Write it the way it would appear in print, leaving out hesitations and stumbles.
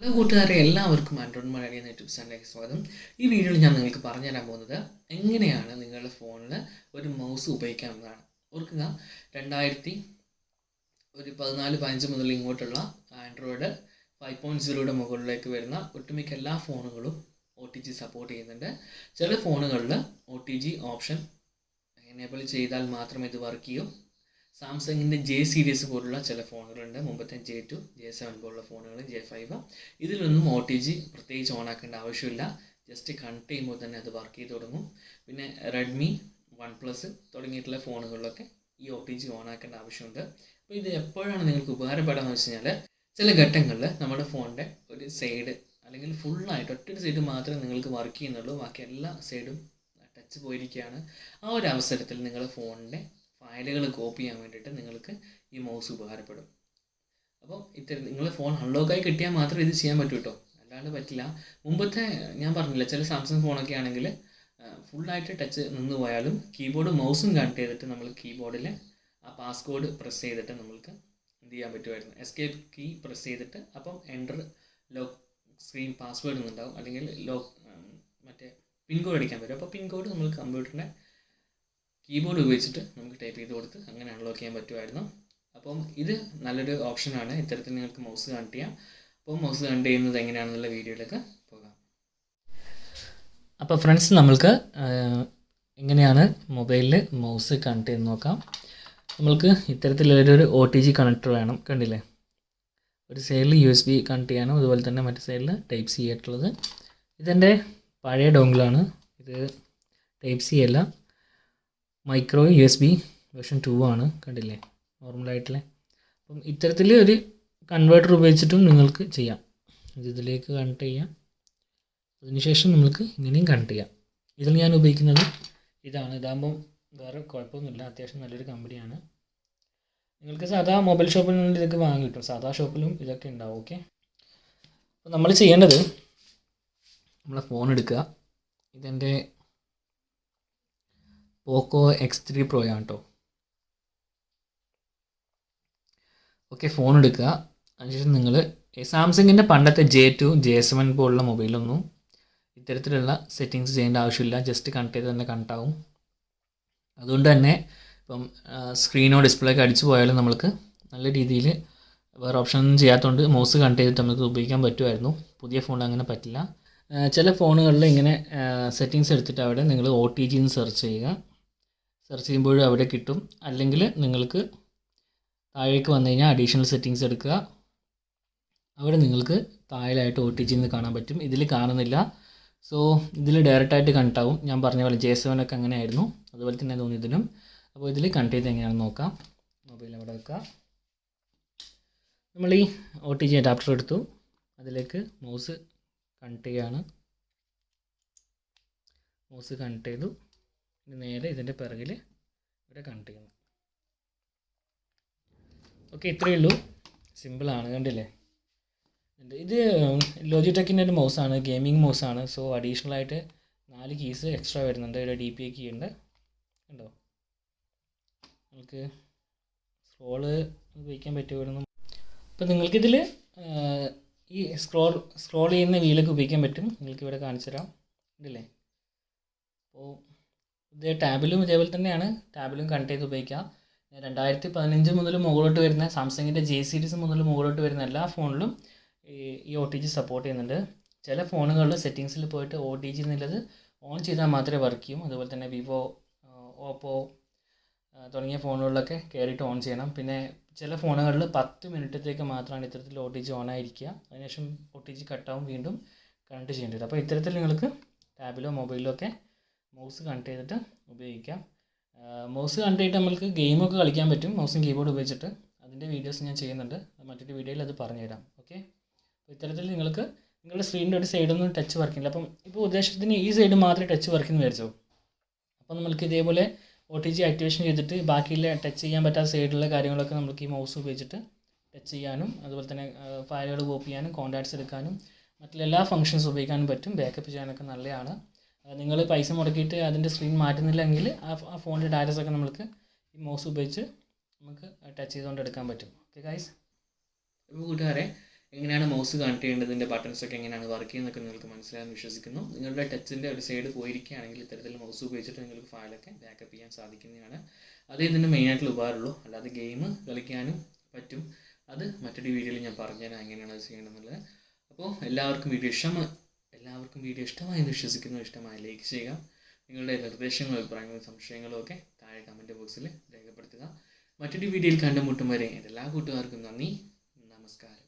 Hello കൂട്ടുകാരെ, എല്ലാവർക്കും Android Malayali എന്ന യൂട്യൂബ് ചാനലിലേക്ക് സ്വാഗതം. ഈ വീഡിയോയിൽ ഞാൻ നിങ്ങൾക്ക് പറഞ്ഞു തരാൻ പോകുന്നത് എങ്ങനെയാണ് നിങ്ങളുടെ ഫോണിൽ ഒരു മൗസ് ഉപയോഗിക്കാമെന്നതാണ്. ഓർക്കുക, 2014-15 മുതൽ ഇങ്ങോട്ടുള്ള ആൻഡ്രോയിഡ് 5.0യുടെ മുകളിലേക്ക് വരുന്ന ഒട്ടുമിക്ക എല്ലാ ഫോണുകളും OTG സപ്പോർട്ട് ചെയ്യുന്നുണ്ട്. ചില ഫോണുകളിൽ OTG ഓപ്ഷൻ എനേബിൾ ചെയ്താൽ മാത്രമേ ഇത് വർക്ക് ചെയ്യൂ. സാംസങ്ങിൻ്റെ J സീരീസ് പോലുള്ള ചില ഫോണുകളുണ്ട്, മുമ്പത്തെ J2, J7 പോലുള്ള ഫോണുകൾ, J5. ഇതിലൊന്നും OTG പ്രത്യേകിച്ച് ഓണാക്കേണ്ട ആവശ്യമില്ല. ജസ്റ്റ് കണക്ട് ചെയ്യുമ്പോൾ തന്നെ അത് വർക്ക് ചെയ്ത് തുടങ്ങും. പിന്നെ റെഡ്മി, OnePlus തുടങ്ങിയിട്ടുള്ള ഫോണുകളിലൊക്കെ ഈ OTG ഓണാക്കേണ്ട ആവശ്യമുണ്ട്. അപ്പോൾ ഇത് എപ്പോഴാണ് നിങ്ങൾക്ക് ഉപകാരപ്പെടാമെന്ന് വെച്ച് കഴിഞ്ഞാൽ, ചില ഘട്ടങ്ങളിൽ നമ്മുടെ ഫോണിൻ്റെ ഒരു സൈഡ് അല്ലെങ്കിൽ ഫുള്ളായിട്ട് ഒറ്റൊരു സൈഡ് മാത്രമേ നിങ്ങൾക്ക് വർക്ക് ചെയ്യുന്നുള്ളൂ, ബാക്കി എല്ലാ സൈഡും ടച്ച് പോയിരിക്കുകയാണ്. ആ ഒരു അവസരത്തിൽ നിങ്ങളുടെ ഫോണിൻ്റെ ഫയലുകൾ കോപ്പി ചെയ്യാൻ വേണ്ടിയിട്ട് നിങ്ങൾക്ക് ഈ മൗസ് ഉപകാരപ്പെടും. അപ്പോൾ നിങ്ങളുടെ ഫോൺ അൺലോക്കായി കിട്ടിയാൽ മാത്രമേ ഇത് ചെയ്യാൻ പറ്റൂ കേട്ടോ, അല്ലാണ്ട് പറ്റില്ല. മുമ്പത്തെ ഞാൻ പറഞ്ഞില്ല, ചില സാംസങ് ഫോണൊക്കെ ആണെങ്കിൽ ഫുള്ളായിട്ട് ടച്ച് നിന്ന് പോയാലും കീബോർഡ് മൗസും കണക്ട് ചെയ്തിട്ട് നമ്മൾ കീബോർഡിൽ ആ പാസ്കോഡ് പ്രസ് ചെയ്തിട്ട് നമുക്ക് എന്ത് ചെയ്യാൻ പറ്റുമായിരുന്നു, എസ്കേപ്പ് കീ പ്രസ് ചെയ്തിട്ട് അപ്പം എൻ്റർ ലോക്ക് സ്ക്രീൻ പാസ്വേഡ് എന്നുണ്ടാവും, അല്ലെങ്കിൽ മറ്റേ പിൻകോഡ് അടിക്കാൻ പറ്റും. അപ്പോൾ പിൻകോഡ് നമ്മൾ കമ്പ്യൂട്ടറിൻ്റെ കീബോർഡ് ഉപയോഗിച്ചിട്ട് നമുക്ക് ടൈപ്പ് ചെയ്ത് കൊടുത്ത് അങ്ങനെ അൺലോക്ക് ചെയ്യാൻ പറ്റുമായിരുന്നു. അപ്പം ഇത് നല്ലൊരു ഓപ്ഷനാണ്. ഇത്തരത്തിൽ നിങ്ങൾക്ക് മൗസ് കണക്ട് ചെയ്യാം. അപ്പോൾ മൗസ് കണക്ട് ചെയ്യുന്നത് എങ്ങനെയാണെന്നുള്ള വീഡിയോയിലേക്ക് പോകാം. അപ്പോൾ ഫ്രണ്ട്സ്, നമ്മൾക്ക് എങ്ങനെയാണ് മൊബൈലിൽ മൗസ് കണക്ട് ചെയ്ത് നോക്കാം. നമ്മൾക്ക് ഇത്തരത്തിലൊരു OTG കണക്ടർ വേണം. കണ്ടില്ലേ, ഒരു സൈഡിൽ USB കണക്ട് ചെയ്യാനും അതുപോലെ തന്നെ മറ്റേ സൈഡിൽ Type C ആയിട്ടുള്ളത്. ഇതെൻ്റെ പഴയ ഡോങ്കിളാണ്. ഇത് Type C അല്ല, മൈക്രോ USB വേർഷൻ 2 ആണ്. കണ്ടില്ലേ, നോർമലായിട്ടുള്ള. അപ്പം ഇത്തരത്തിൽ ഒരു കൺവേർട്ടർ ഉപയോഗിച്ചിട്ടും നിങ്ങൾക്ക് ചെയ്യാം. ഇതിലേക്ക് കണക്ട് ചെയ്യാം. അതിനുശേഷം നമുക്ക് ഇങ്ങനെയും കണക്ട് ചെയ്യാം. ഇതിൽ ഞാൻ ഉപയോഗിക്കുന്നത് ഇതാണ്. ഇതാകുമ്പം വേറെ കുഴപ്പമൊന്നുമില്ല, അത്യാവശ്യം നല്ലൊരു കമ്പനിയാണ്. നിങ്ങൾക്ക് സാധാ മൊബൈൽ ഷോപ്പിൽ നിന്ന് ഇതൊക്കെ വാങ്ങി കിട്ടും, സാധാ ഷോപ്പിലും ഇതൊക്കെ ഉണ്ടാവും. ഓക്കെ, അപ്പോൾ നമ്മൾ ചെയ്യേണ്ടത്, നമ്മളെ ഫോൺ എടുക്കുക. ഇതെൻ്റെ പോക്കോ X3 Pro ആണ് കേട്ടോ. ഓക്കെ, ഫോൺ എടുക്കുക. അതിനുശേഷം നിങ്ങൾ സാംസങ്ങിൻ്റെ പണ്ടത്തെ J2, J7 പോലുള്ള മൊബൈലൊന്നും ഇത്തരത്തിലുള്ള സെറ്റിങ്സ് ചെയ്യേണ്ട ആവശ്യമില്ല. ജസ്റ്റ് കണക്ട് ചെയ്ത് തന്നെ കണക്ട് ആവും. അതുകൊണ്ട് തന്നെ ഇപ്പം സ്ക്രീനോ ഡിസ്പ്ലേ ഒക്കെ അടിച്ചു പോയാലും നമ്മൾക്ക് നല്ല രീതിയിൽ വേറെ ഓപ്ഷൻ ഒന്നും ചെയ്യാത്തതുകൊണ്ട് മൗസ് കണക്ട് ചെയ്തിട്ട് നമുക്ക് ഉപയോഗിക്കാൻ പറ്റുമായിരുന്നു. പുതിയ ഫോണിൽ അങ്ങനെ പറ്റില്ല. ചില ഫോണുകളിൽ ഇങ്ങനെ സെറ്റിങ്സ് എടുത്തിട്ട് അവിടെ നിങ്ങൾ OTG എന്ന് സെർച്ച് ചെയ്യുക. സെർച്ച് ചെയ്യുമ്പോഴും അവിടെ കിട്ടും. അല്ലെങ്കിൽ നിങ്ങൾക്ക് താഴേക്ക് വന്നു കഴിഞ്ഞാൽ അഡീഷണൽ സെറ്റിങ്സ് എടുക്കുക. അവിടെ നിങ്ങൾക്ക് താഴെയായിട്ട് OTG എന്ന് കാണാൻ പറ്റും. ഇതിൽ കാണുന്നില്ല. സോ ഇതിൽ ഡയറക്റ്റായിട്ട് കണക്ട് ആവും. ഞാൻ പറഞ്ഞ പോലെ J7 ഒക്കെ അങ്ങനെ ആയിരുന്നു, അതുപോലെ തന്നെ തോന്നി ഇതിനും. അപ്പോൾ ഇതിൽ കണക്ട് ചെയ്ത് എങ്ങനെയാണെന്ന് നോക്കാം. മൊബൈൽ അവിടെ വെക്കുക. നമ്മൾ ഈ OTG അഡാപ്റ്റർ എടുത്തു, അതിലേക്ക് മൗസ് കണക്ട് ചെയ്യുകയാണ്. മൗസ് കണക്ട് ചെയ്തു. നേരെ ഇതിൻ്റെ പിറകിൽ ഇവിടെ കണക്ട് ചെയ്യുന്നു. ഓക്കെ, ഇത്രയേ ഉള്ളൂ. സിമ്പിളാണ്, കണ്ടില്ലേ. ഇത് ലോജിടെക്കിൻ്റെ ഒരു മൗസാണ്, ഗെയിമിംഗ് മൗസാണ്. സോ അഡീഷണൽ ആയിട്ട് 4 കീസ് എക്സ്ട്രാ വരുന്നുണ്ട്. ഇവിടെ DPI കീ ഉണ്ട്, കണ്ടോ. നമുക്ക് സ്ക്രോള് ഉപയോഗിക്കാൻ പറ്റുമായിരുന്നു. അപ്പോൾ നിങ്ങൾക്കിതിൽ ഈ സ്ക്രോൾ ചെയ്യുന്ന വീലൊക്കെ ഉപയോഗിക്കാൻ പറ്റും. നിങ്ങൾക്ക് ഇവിടെ കാണിച്ചു തരാം, ഉണ്ടല്ലേ. അപ്പോൾ ഇത് ടാബിലും ഇതേപോലെ തന്നെയാണ്, ടാബിലും കണക്ട് ചെയ്ത് ഉപയോഗിക്കാം. 2015 മുതൽ മുകളിലോട്ട് വരുന്ന സാംസങ്ങിൻ്റെ J സീരീസ് മുതൽ മുകളിലോട്ട് വരുന്ന എല്ലാ ഫോണിലും ഈ OTG സപ്പോർട്ട് ചെയ്യുന്നുണ്ട്. ചില ഫോണുകളിൽ സെറ്റിങ്സിൽ പോയിട്ട് OTG എന്നുള്ളത് ഓൺ ചെയ്താൽ മാത്രമേ വർക്ക് ചെയ്യും. അതുപോലെ തന്നെ വിവോ, ഓപ്പോ തുടങ്ങിയ ഫോണുകളിലൊക്കെ കയറിയിട്ട് ഓൺ ചെയ്യണം. പിന്നെ ചില ഫോണുകളിൽ 10 മിനിറ്റത്തേക്ക് മാത്രമാണ് ഇത്തരത്തിൽ OTG ഓൺ ആയിരിക്കുക. അതിനുശേഷം OTG കട്ടാവും, വീണ്ടും കണക്ട് ചെയ്യേണ്ടി വരും. അപ്പോൾ ഇത്തരത്തിൽ നിങ്ങൾക്ക് ടാബിലോ മൊബൈലിലോ ഒക്കെ മൗസ് കണക്ട് ചെയ്തിട്ട് ഉപയോഗിക്കാം. മൗസ് കണക്ട് ചെയ്തിട്ട് നമുക്ക് ഗെയിമൊക്കെ കളിക്കാൻ പറ്റും മൗസും കീബോർഡ് ഉപയോഗിച്ചിട്ട്. അതിൻ്റെ വീഡിയോസ് ഞാൻ ചെയ്യുന്നുണ്ട്, മറ്റൊരു വീഡിയോയിൽ അത് പറഞ്ഞുതരാം. ഓക്കെ, അപ്പോൾ ഇത്തരത്തിൽ നിങ്ങൾക്ക് നിങ്ങളുടെ സ്ക്രീനിൻ്റെ ഒരു സൈഡൊന്നും ടച്ച് വർക്കില്ല. അപ്പം ഇപ്പോൾ ഉദ്ദേശത്തിന് ഈ സൈഡ് മാത്രമേ ടച്ച് വർക്കിന്ന് വിചാരിച്ചോ. അപ്പോൾ നമുക്ക് ഇതേപോലെ OTG ആക്ടിവേഷൻ ചെയ്തിട്ട് ബാക്കിയുള്ള ടച്ച് ചെയ്യാൻ പറ്റാത്ത സൈഡിലുള്ള കാര്യങ്ങളൊക്കെ നമുക്ക് ഈ മൗസ് ഉപയോഗിച്ചിട്ട് ടച്ച് ചെയ്യാനും അതുപോലെ തന്നെ ഫയലുകൾ കോപ്പി ചെയ്യാനും കോൺടാക്ട്സ് എടുക്കാനും മറ്റുള്ള എല്ലാ ഫങ്ഷൻസ് ഉപയോഗിക്കാനും പറ്റും. ബാക്കപ്പ് ചെയ്യാനൊക്കെ നല്ലതാണ്. നിങ്ങൾ പൈസ മുടക്കിയിട്ട് അതിൻ്റെ സ്ക്രീൻ മാറ്റുന്നില്ലെങ്കിൽ ആ ഫോണിൻ്റെ ഡാറ്റാസൊക്കെ നമുക്ക് ഈ മൗസ് ഉപയോഗിച്ച് നമുക്ക് ടച്ച് ചെയ്തുകൊണ്ട് എടുക്കാൻ പറ്റും. ഓക്കെ ഗൈസ്, കൂട്ടുകാരെ, എങ്ങനെയാണ് മൗസ് കണക്ട് ചെയ്യേണ്ടതിൻ്റെ ബട്ടൺസൊക്കെ എങ്ങനെയാണ് വർക്ക് ചെയ്യുന്നതൊക്കെ നിങ്ങൾക്ക് മനസ്സിലായെന്ന് വിശ്വസിക്കുന്നു. നിങ്ങളുടെ ടച്ചിൻ്റെ ഒരു സൈഡ് പോയിരിക്കുകയാണെങ്കിൽ ഇത്തരത്തിൽ മൗസ് ഉപയോഗിച്ചിട്ട് നിങ്ങൾക്ക് ഫയലൊക്കെ ബാക്കപ്പ് ചെയ്യാൻ സാധിക്കുന്നതാണ്. അതേ ഇതിൻ്റെ മെയിനായിട്ടുള്ള ഉപകാരമുള്ളൂ. അല്ലാതെ ഗെയിം കളിക്കാനും പറ്റും. അത് മറ്റൊരു വീഡിയോയിൽ ഞാൻ പറഞ്ഞുതരാം എങ്ങനെയാണ് അത് ചെയ്യണമെന്നുള്ളത്. അപ്പോൾ എല്ലാവർക്കും വീഡിയോ ഇഷ്ടമായെന്ന് വിശ്വസിക്കുന്നു. ഇഷ്ടമായി ലൈക്ക് ചെയ്യുക. നിങ്ങളുടെ നിർദ്ദേശങ്ങളും അഭിപ്രായങ്ങളും സംശയങ്ങളും ഒക്കെ താഴെ കമൻറ്റ് ബോക്സിൽ രേഖപ്പെടുത്തുക. മറ്റൊരു വീഡിയോയിൽ കണ്ടുമുട്ടും വരെ എൻ്റെ എല്ലാ കൂട്ടുകാർക്കും നന്ദി, നമസ്കാരം.